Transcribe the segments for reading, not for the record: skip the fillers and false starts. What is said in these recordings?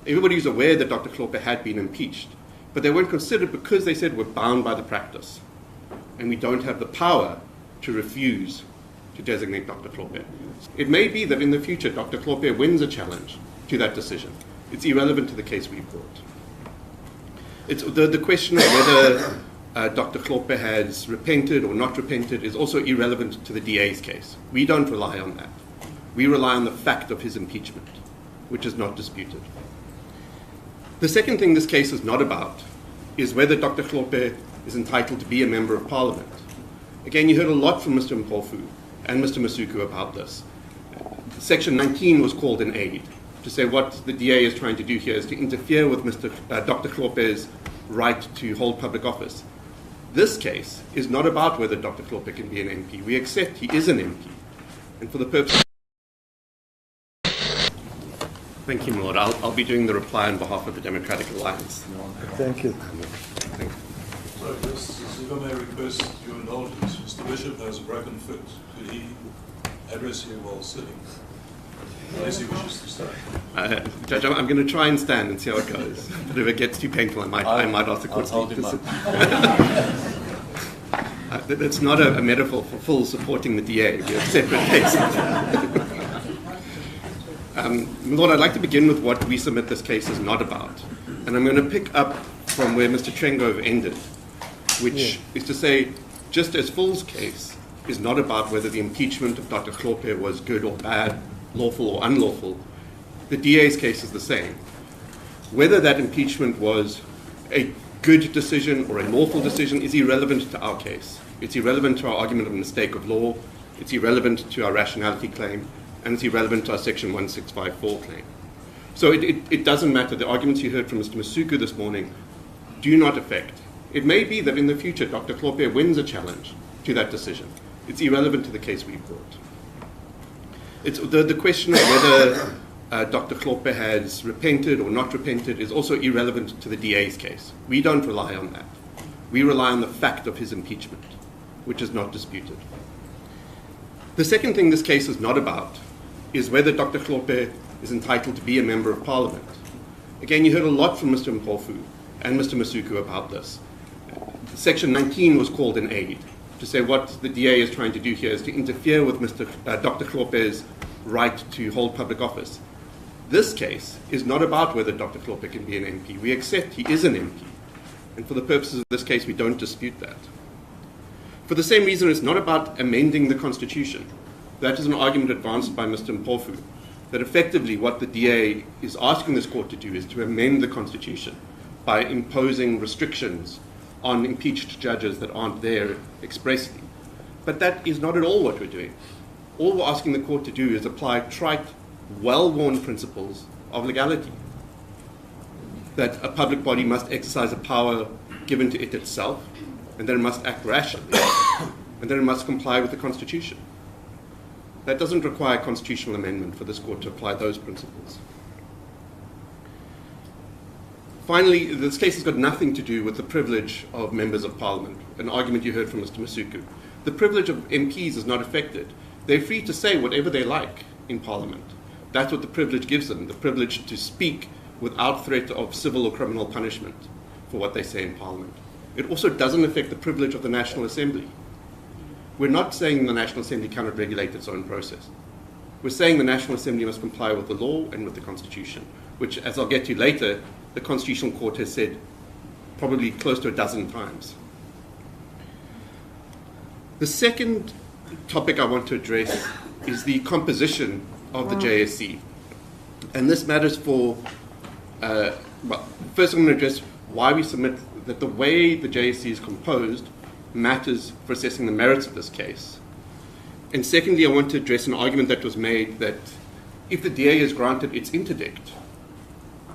Everybody was aware that Dr. Hlophe had been impeached, but they weren't considered because they said we're bound by the practice, and we don't have the power to refuse to designate Dr. Hlophe. It may be that in the future Dr. Hlophe wins a challenge to that decision. It's irrelevant to the case we brought. It's the question of whether Dr. Hlophe has repented or not repented is also irrelevant to the DA's case. We don't rely on that. We rely on the fact of his impeachment, which is not disputed. The second thing this case is not about is whether Dr. Hlophe is entitled to be a member of parliament. Again, you heard a lot from Mr. Hlophe and Mr. Masuku about this. Section 19 was called in aid to say what the DA is trying to do here is to interfere with Dr. Hlophe's right to hold public office. This case is not about whether Dr. Hlophe can be an MP. We accept he is an MP. And for the purpose... Thank you, Lord. I'll be doing the reply on behalf of the Democratic Alliance. Thank you. Thank you. Sorry, just if I may request your indulgence, Mr. Bishop has a broken foot. Could he address you while sitting? Unless he wishes to stay. Judge, I'm going to try and stand and see how it goes. But if it gets too painful, I might ask the court to sit. That's not a metaphor for full supporting the DA. It'd be a separate case. Lord, I'd like to begin with what we submit this case is not about. And I'm going to pick up from where Mr. Trengove ended, which is to say, just as Full's case is not about whether the impeachment of Dr. Hlophe was good or bad, lawful or unlawful, the DA's case is the same. Whether that impeachment was a good decision or a lawful decision is irrelevant to our case. It's irrelevant to our argument of mistake of law, it's irrelevant to our rationality claim, and it's irrelevant to our Section 1654 claim. So it doesn't matter. The arguments you heard from Mr. Masuku this morning do not affect. It may be that in the future Dr. Hlophe wins a challenge to that decision. It's irrelevant to the case we brought. It's the question of whether Dr. Hlophe has repented or not repented is also irrelevant to the DA's case. We don't rely on that. We rely on the fact of his impeachment, which is not disputed. The second thing this case is not about is whether Dr. Hlophe is entitled to be a member of parliament. Again, you heard a lot from Mr. Hlophe and Mr. Masuku about this. Section 19 was called in aid to say what the DA is trying to do here is to interfere with Dr. Hlophe's right to hold public office. This case is not about whether Dr. Hlophe can be an MP. We accept he is an MP. And for the purposes of this case, we don't dispute that. For the same reason, it's not about amending the Constitution. That is an argument advanced by Mr. Hlophe, that effectively what the DA is asking this court to do is to amend the Constitution by imposing restrictions on impeached judges that aren't there expressly. But that is not at all what we're doing. All we're asking the court to do is apply trite, well-worn principles of legality. That a public body must exercise a power given to it itself, and then it must act rationally, and then it must comply with the Constitution. That doesn't require constitutional amendment for this court to apply those principles. Finally, this case has got nothing to do with the privilege of members of parliament, an argument you heard from Mr. Masuku. The privilege of MPs is not affected. They're free to say whatever they like in parliament. That's what the privilege gives them, the privilege to speak without threat of civil or criminal punishment for what they say in parliament. It also doesn't affect the privilege of the National Assembly. We're not saying the National Assembly cannot regulate its own process. We're saying the National Assembly must comply with the law and with the Constitution, which, as I'll get to later, the Constitutional Court has said probably close to a dozen times. The second topic I want to address is the composition of the JSC. And this matters for, first I'm going to address why we submit that the way the JSC is composed matters for assessing the merits of this case. And secondly, I want to address an argument that was made that if the DA is granted its interdict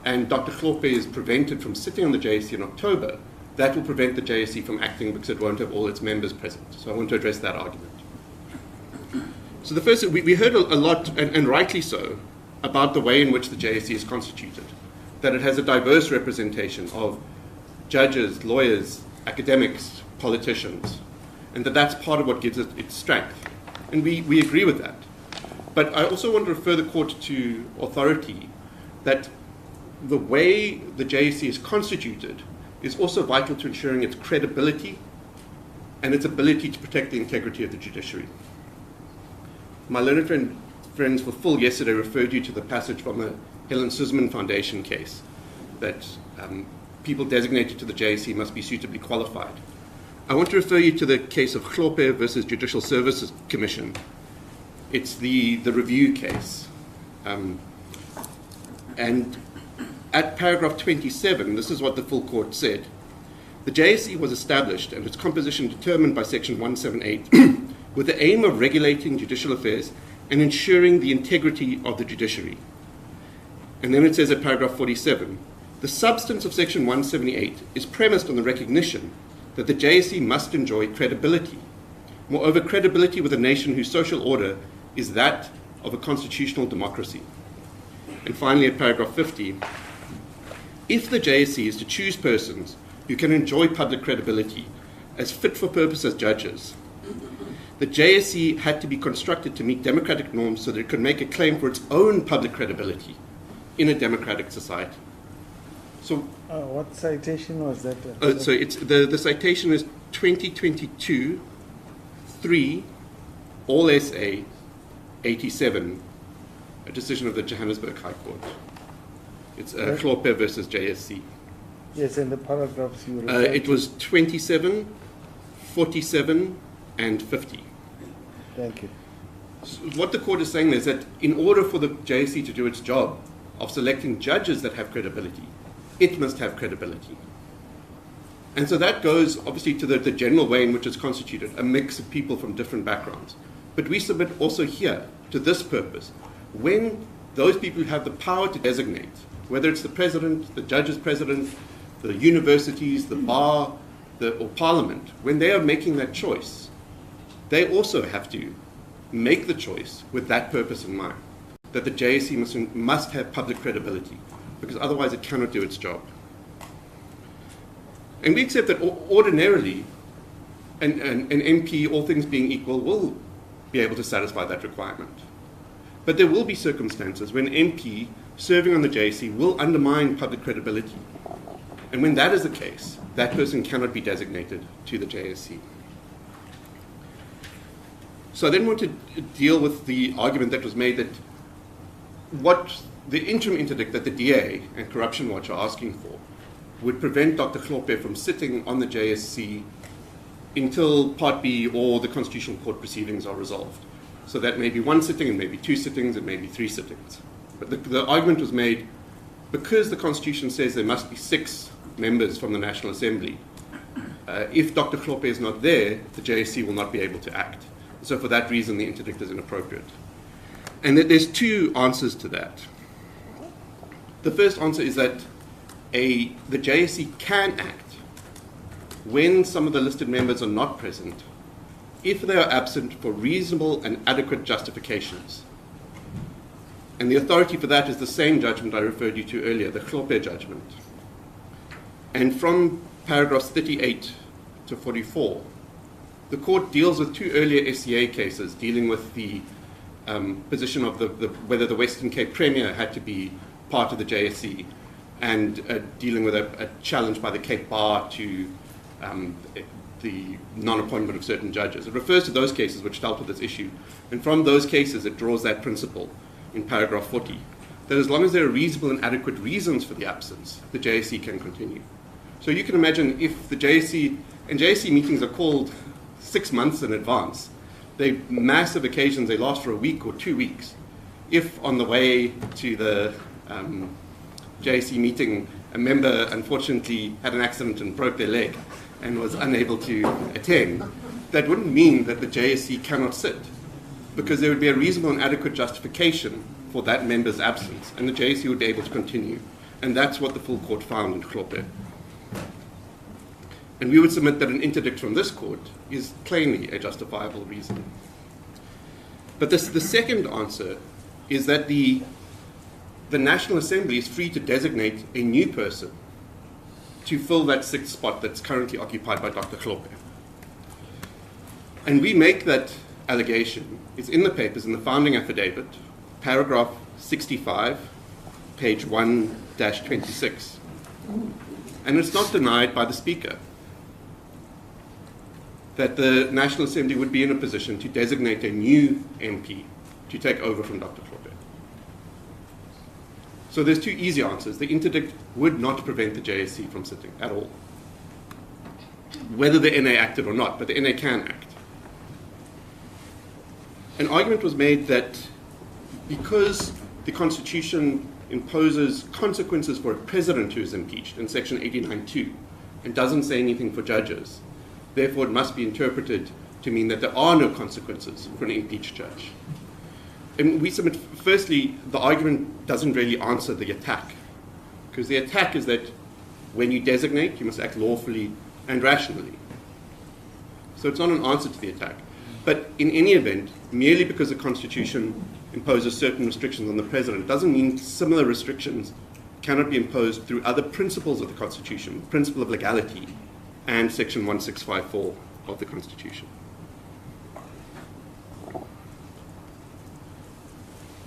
and Dr. Hlophe is prevented from sitting on the JSC in October, that will prevent the JSC from acting because it won't have all its members present. So I want to address that argument. So the first, we heard a lot, and rightly so, about the way in which the JSC is constituted, that it has a diverse representation of judges, lawyers, academics, politicians, and that's part of what gives it its strength. And we agree with that. But I also want to refer the court to authority that the way the JSC is constituted is also vital to ensuring its credibility and its ability to protect the integrity of the judiciary. My learned friends for full yesterday referred you to the passage from the Helen Suzman Foundation case that people designated to the JSC must be suitably qualified. I want to refer you to the case of Hlophe versus Judicial Services Commission. It's the review case. And at paragraph 27, this is what the full court said. The JSC was established and its composition determined by section 178 with the aim of regulating judicial affairs and ensuring the integrity of the judiciary. And then it says at paragraph 47, the substance of section 178 is premised on the recognition that the JSC must enjoy credibility. Moreover, credibility with a nation whose social order is that of a constitutional democracy. And finally, at paragraph 50, if the JSC is to choose persons who can enjoy public credibility as fit for purpose as judges, the JSC had to be constructed to meet democratic norms so that it could make a claim for its own public credibility in a democratic society. So, what citation was that? So it's the citation is 2022 3 All SA 87, a decision of the Johannesburg High Court. It's Hlophe versus JSC. Yes, and the paragraphs you it was 27, 47, and 50. Thank you. So what the court is saying is that in order for the JSC to do its job of selecting judges that have credibility, it must have credibility. And so that goes obviously to the general way in which it's constituted, a mix of people from different backgrounds. But we submit also here, to this purpose, when those people who have the power to designate, whether it's the president, the judge's president, the universities, the bar, or parliament, when they are making that choice, they also have to make the choice with that purpose in mind, that the JSC must have public credibility, because otherwise it cannot do its job. And we accept that ordinarily an MP, all things being equal, will be able to satisfy that requirement. But there will be circumstances when MP serving on the JSC will undermine public credibility. And when that is the case, that person cannot be designated to the JSC. So I then want to deal with the argument that was made that what the interim interdict that the DA and Corruption Watch are asking for would prevent Dr. Hlophe from sitting on the JSC until Part B or the Constitutional Court proceedings are resolved. So that may be one sitting, and maybe two sittings, and maybe three sittings. But the argument was made, because the Constitution says there must be 6 members from the National Assembly, if Dr. Hlophe is not there, the JSC will not be able to act. So for that reason, the interdict is inappropriate. And there's 2 answers to that. The first answer is that the JSC can act when some of the listed members are not present, if they are absent for reasonable and adequate justifications. And the authority for that is the same judgment I referred you to earlier, the Hlophe judgment. And from paragraphs 38 to 44, the court deals with 2 earlier SCA cases dealing with the position of whether the Western Cape Premier had to be part of the JSC, and dealing with a challenge by the Cape Bar to the non-appointment of certain judges. It refers to those cases which dealt with this issue. And from those cases, it draws that principle in paragraph 40, that as long as there are reasonable and adequate reasons for the absence, the JSC can continue. So you can imagine if the JSC, and JSC meetings are called 6 months in advance, they're massive occasions, they last for a week or 2 weeks. If on the way to the JSC meeting, a member unfortunately had an accident and broke their leg and was unable to attend, that wouldn't mean that the JSC cannot sit, because there would be a reasonable and adequate justification for that member's absence, and the JSC would be able to continue. And that's what the full court found in Hlophe. And we would submit that an interdict from this court is plainly a justifiable reason. But the second answer is that the National Assembly is free to designate a new person to fill that 6th spot that's currently occupied by Dr. Hlophe. And we make that allegation. It's in the papers, in the founding affidavit, paragraph 65, page 1-26. And it's not denied by the Speaker that the National Assembly would be in a position to designate a new MP to take over from Dr. Hlophe. So there's two easy answers. The interdict would not prevent the JSC from sitting at all, whether the NA acted or not, but the NA can act. An argument was made that because the Constitution imposes consequences for a president who is impeached in section 89(2) and doesn't say anything for judges, therefore it must be interpreted to mean that there are no consequences for an impeached judge. And we submit, firstly, the argument doesn't really answer the attack, because the attack is that when you designate, you must act lawfully and rationally. So it's not an answer to the attack. But in any event, merely because the Constitution imposes certain restrictions on the President doesn't mean similar restrictions cannot be imposed through other principles of the Constitution, principle of legality, and section 1654 of the Constitution.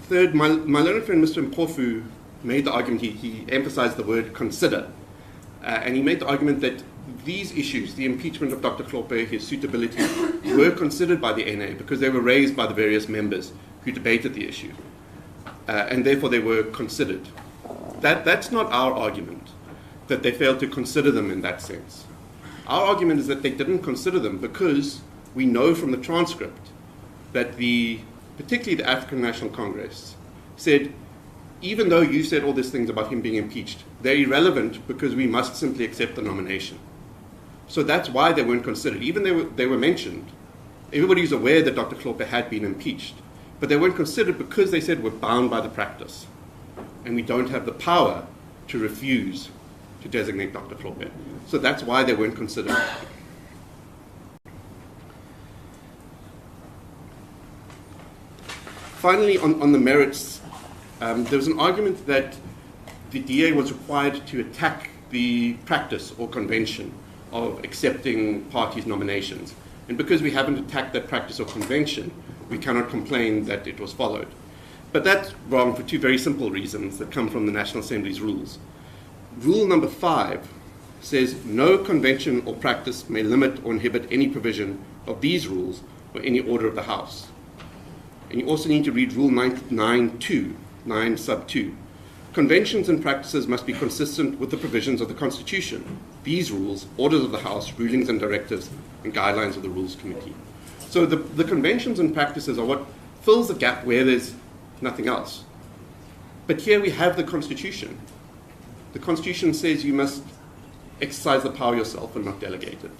Third, my learned friend, Mr. Mpofu, made the argument, he emphasized the word consider, and he made the argument that these issues, the impeachment of Dr. Hlophe, his suitability, were considered by the NA because they were raised by the various members who debated the issue, and therefore they were considered. That's not our argument, that they failed to consider them in that sense. Our argument is that they didn't consider them because we know from the transcript that particularly the African National Congress, said, even though you said all these things about him being impeached, they're irrelevant because we must simply accept the nomination. So that's why they weren't considered. Even they were mentioned. Everybody's aware that Dr. Hlophe had been impeached, but they weren't considered because they said we're bound by the practice, and we don't have the power to refuse to designate Dr. Hlophe. So that's why they weren't considered. Finally, on the merits, there was an argument that the DA was required to attack the practice or convention of accepting parties' nominations. And because we haven't attacked that practice or convention, we cannot complain that it was followed. But that's wrong for two very simple reasons that come from the National Assembly's rules. Rule number 5 says no convention or practice may limit or inhibit any provision of these rules or any order of the House. And you also need to read Rule 9 sub 2. Conventions and practices must be consistent with the provisions of the Constitution. These rules, orders of the House, rulings and directives, and guidelines of the Rules Committee. So the conventions and practices are what fills the gap where there's nothing else. But here we have the Constitution. The Constitution says you must exercise the power yourself and not delegate it.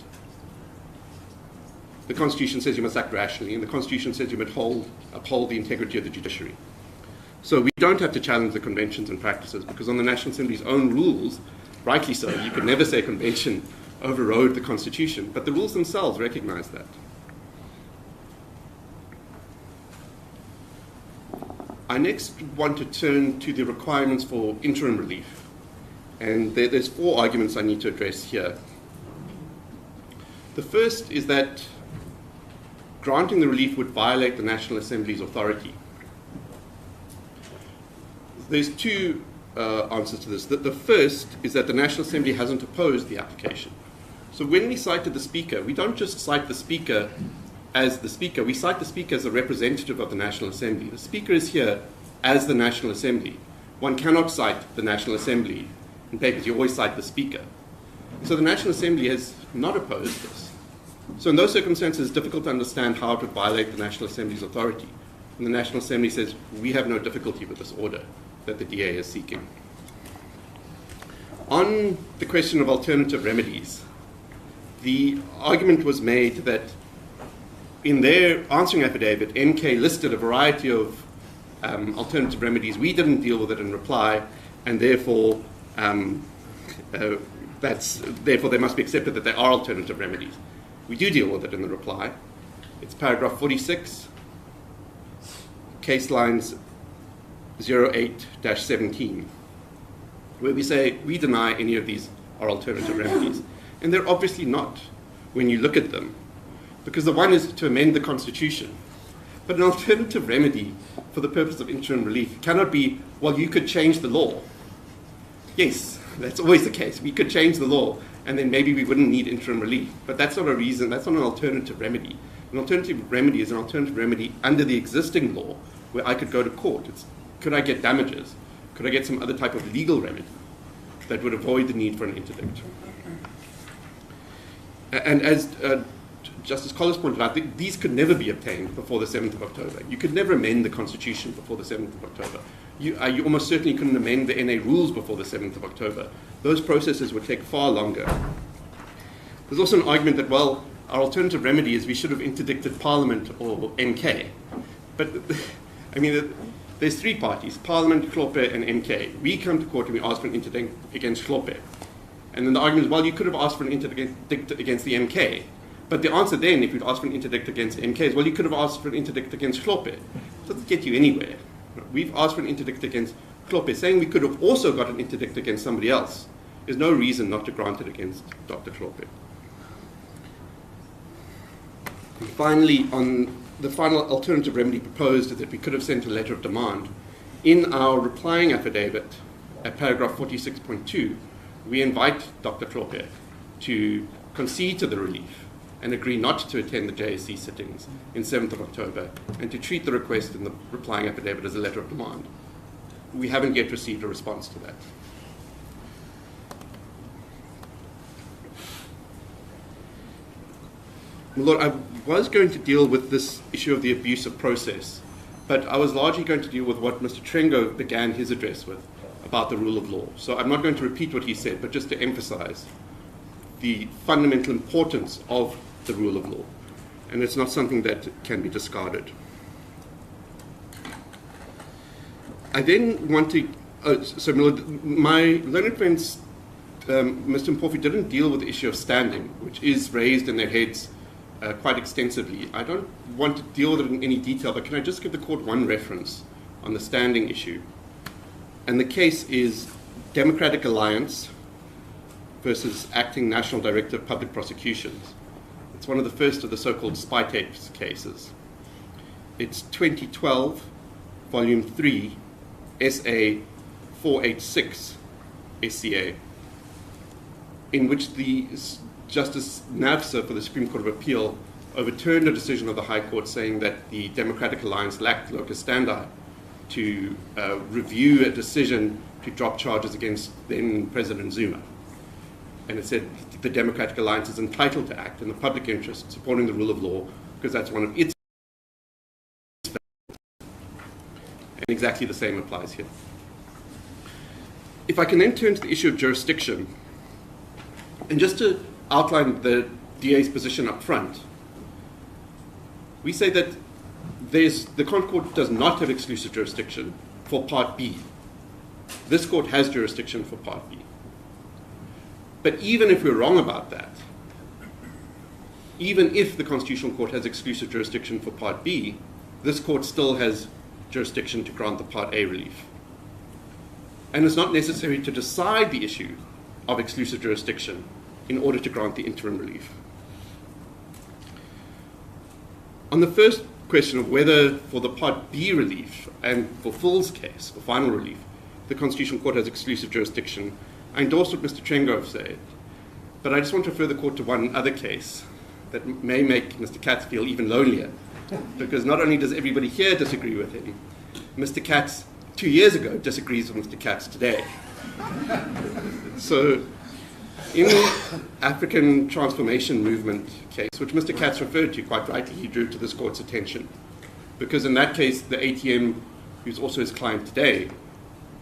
The Constitution says you must act rationally, and the Constitution says you must uphold the integrity of the judiciary. So we don't have to challenge the conventions and practices, because on the National Assembly's own rules, rightly so, you could never say a convention overrode the Constitution, but the rules themselves recognize that. I next want to turn to the requirements for interim relief, and there's 4 arguments I need to address here. The first is that granting the relief would violate the National Assembly's authority. There's 2 answers to this. The first is that the National Assembly hasn't opposed the application. So when we cited the Speaker, we don't just cite the Speaker as the Speaker, we cite the Speaker as a representative of the National Assembly. The Speaker is here as the National Assembly. One cannot cite the National Assembly in papers, you always cite the Speaker. So the National Assembly has not opposed this. So in those circumstances, it's difficult to understand how it would violate the National Assembly's authority. And the National Assembly says, we have no difficulty with this order that the DA is seeking. On the question of alternative remedies, the argument was made that in their answering affidavit, MK listed a variety of alternative remedies. We didn't deal with it in reply, and therefore therefore they must be accepted that there are alternative remedies. We do deal with it in the reply. It's paragraph 46, case lines 08-17, where we say we deny any of these are alternative remedies. And they're obviously not when you look at them, because the one is to amend the Constitution. But an alternative remedy for the purpose of interim relief cannot be, well, you could change the law. Yes, that's always the case. We could change the law, and then maybe we wouldn't need interim relief. But that's not a reason, that's not an alternative remedy. An alternative remedy is an alternative remedy under the existing law, where I could go to court. Could I get damages? Could I get some other type of legal remedy that would avoid the need for an interdict? And as Justice Collis pointed out, these could never be obtained before the 7th of October. You could never amend the Constitution before the 7th of October. You almost certainly couldn't amend the NA rules before the 7th of October. Those processes would take far longer. There's also an argument that, well, our alternative remedy is we should have interdicted Parliament or MK. But, I mean, there's three parties, Parliament, Hlophe, and MK. We come to court and we ask for an interdict against Hlophe. And then the argument is, well, you could have asked for an interdict against the MK. But the answer then, if you'd asked for an interdict against MK, is, well, you could have asked for an interdict against Hlophe. It doesn't get you anywhere. We've asked for an interdict against Hlophe. Saying we could have also got an interdict against somebody else is no reason not to grant it against Dr. Hlophe. And finally, on the final alternative remedy proposed is that we could have sent a letter of demand. In our replying affidavit at paragraph 46.2, we invite Dr. Hlophe to concede to the relief and agree not to attend the JSC sittings in 7th of October and to treat the request in the replying affidavit as a letter of demand. We haven't yet received a response to that. Lord, I was going to deal with this issue of the abuse of process, but I was largely going to deal with what Mr. Trengo began his address with about the rule of law. So I'm not going to repeat what he said, but just to emphasize the fundamental importance of the rule of law. And it's not something that can be discarded. I then want to, so my learned friends, Mr. Mpofu, didn't deal with the issue of standing, which is raised in their heads quite extensively. I don't want to deal with it in any detail, but can I just give the court one reference on the standing issue? And the case is Democratic Alliance versus Acting National Director of Public Prosecutions. It's one of the first of the so-called spy tapes cases. It's 2012, Volume 3, SA 486, SCA, in which the Justice Navsa for the Supreme Court of Appeal overturned a decision of the High Court saying that the Democratic Alliance lacked locus standi to review a decision to drop charges against then President Zuma. And it said the Democratic Alliance is entitled to act in the public interest, supporting the rule of law, because that's one of its. And exactly the same applies here. If I can then turn to the issue of jurisdiction, and just to outline the DA's position up front, we say that the Court does not have exclusive jurisdiction for Part B. This court has jurisdiction for Part B. But even if we're wrong about that, even if the Constitutional Court has exclusive jurisdiction for Part B, this court still has jurisdiction to grant the Part A relief. And it's not necessary to decide the issue of exclusive jurisdiction in order to grant the interim relief. On the first question of whether for the Part B relief and for Full's case, for final relief, the Constitutional Court has exclusive jurisdiction, I endorse what Mr. Trengo said, but I just want to refer the court to one other case that may make Mr. Katz feel even lonelier, because not only does everybody here disagree with him, Mr. Katz 2 years ago disagrees with Mr. Katz today. So in the African Transformation Movement case, which Mr. Katz referred to quite rightly, he drew to this court's attention, because in that case, the ATM, who's also his client today,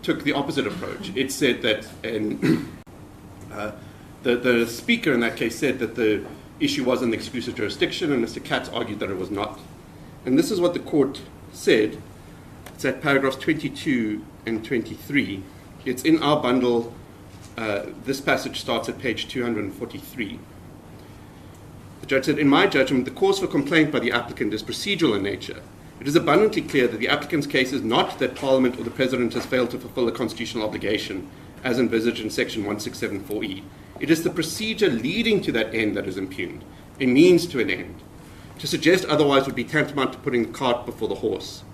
took the opposite approach. It said that, the speaker in that case said that the issue was in the exclusive jurisdiction, and Mr. Katz argued that it was not. And this is what the court said. It's at paragraphs 22 and 23. It's in our bundle. This passage starts at page 243. The judge said, "In my judgment, the cause for complaint by the applicant is procedural in nature. It is abundantly clear that the applicant's case is not that Parliament or the President has failed to fulfill a constitutional obligation, as envisaged in section 1674E. It is the procedure leading to that end that is impugned, a means to an end. To suggest otherwise would be tantamount to putting the cart before the horse.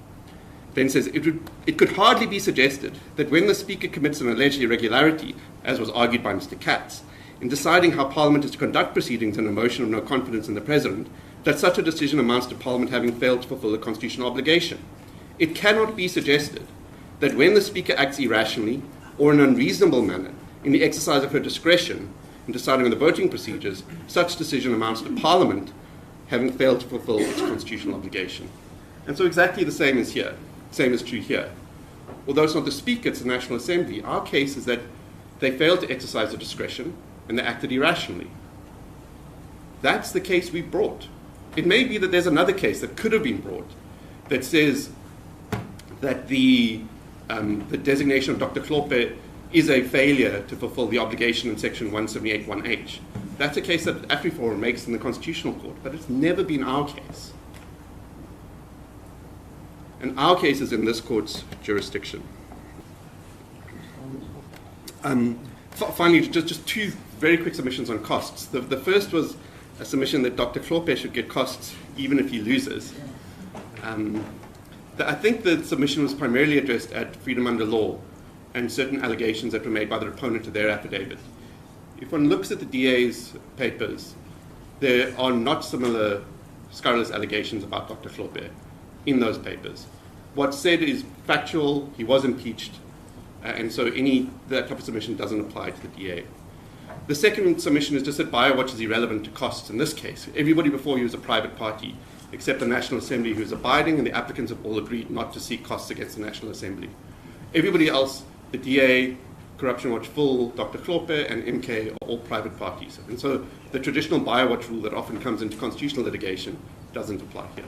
Then says, it could hardly be suggested that when the Speaker commits an alleged irregularity, as was argued by Mr. Katz, in deciding how Parliament is to conduct proceedings on a motion of no confidence in the President, that such a decision amounts to Parliament having failed to fulfil a constitutional obligation. It cannot be suggested that when the Speaker acts irrationally or in an unreasonable manner in the exercise of her discretion in deciding on the voting procedures, such decision amounts to Parliament having failed to fulfil its constitutional obligation. And so exactly the same is here. Same is true here. Although it's not the Speaker, it's the National Assembly, our case is that they failed to exercise their discretion and they acted irrationally. That's the case we brought. It may be that there's another case that could have been brought that says that the designation of Dr. Hlophe is a failure to fulfill the obligation in section 178(1)H. That's a case that AfriForum makes in the Constitutional Court, but it's never been our case. And our case is in this court's jurisdiction. Finally, just two very quick submissions on costs. The first was a submission that Dr. Hlophe should get costs even if he loses. I think the submission was primarily addressed at freedom under law and certain allegations that were made by the opponent to their affidavit. If one looks at the DA's papers, there are not similar scurrilous allegations about Dr. Hlophe in those papers. What's said is factual, he was impeached, and so that type of submission doesn't apply to the DA. The second submission is just that BioWatch is irrelevant to costs in this case. Everybody before you is a private party, except the National Assembly, who is abiding, and the applicants have all agreed not to seek costs against the National Assembly. Everybody else, the DA, Corruption Watch Full, Dr. Hlophe, and MK are all private parties. And so the traditional BioWatch rule that often comes into constitutional litigation doesn't apply here.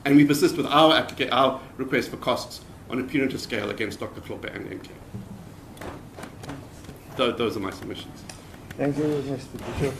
And we persist with our request for costs on a punitive scale against Dr. Hlophe and MK. Those are my submissions. Thank you, Mr. Bishop.